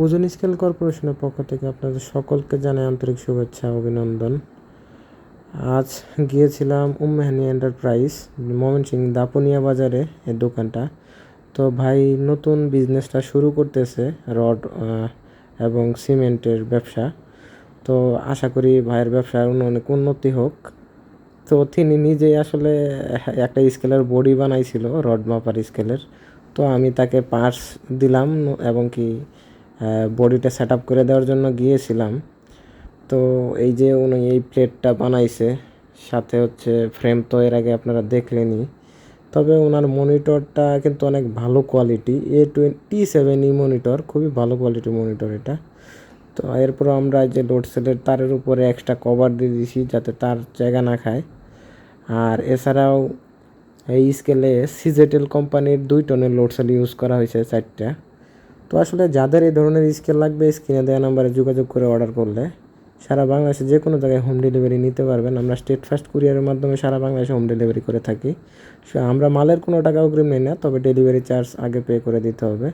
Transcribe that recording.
ওজন স্কেল কর্পোরেশনের পক্ষ থেকে আপনাদের সকলকে জানাই আন্তরিক শুভেচ্ছা অভিনন্দন। আজ গিয়েছিলাম উম্মেহানি এন্টারপ্রাইজ ময়মনসিংহ দাপুনিয়া বাজারে এই দোকানটা। তো ভাই নতুন বিজনেসটা শুরু করতেছে রড এবং সিমেন্টের ব্যবসা। তো আশা করি ভাইয়ের ব্যবসার অনেক উন্নতি হোক। তো তিনি নিজেই আসলে একটা স্কেলের বডি বানাইছিল রড মাপার স্কেলের। তো আমি তাকে পার্টস দিলাম এবং কি বডিটা সেট আপ করে দেওয়ার জন্য গিয়েছিলাম। তো এই যে উনি এই প্লেটটা বানাইছে, সাথে হচ্ছে ফ্রেম তো এর আগে আপনারা দেখলেনই। তবে ওনার মনিটরটা কিন্তু অনেক ভালো কোয়ালিটি, A27E মনিটর, খুবই ভালো কোয়ালিটির মনিটর এটা। তো এরপর আমরা যে লোড সেলের তারের উপরে এক্সট্রা কভার দিয়ে দিয়েছি যাতে তার জায়গা না খায়। আর এছাড়াও এই স্কেলে সিজেটেল কোম্পানির 2 টনের লোড সেল ইউজ করা হয়েছে 4টা। তো আসলে যাদের এই ধরনের স্কেল লাগবে স্ক্রিনে দেওয়া নাম্বারে যোগাযোগ করে অর্ডার করলে সারা বাংলাদেশে যে কোনো জায়গায় হোম ডেলিভারি নিতে পারবেন। আমরা স্টেট ফার্স্ট কুরিয়ারের মাধ্যমে সারা বাংলাদেশে হোম ডেলিভারি করে থাকি। আমরা মালের কোনো টাকা অগ্রিম নেই না, তবে ডেলিভারি চার্জ আগে পে করে দিতে হবে।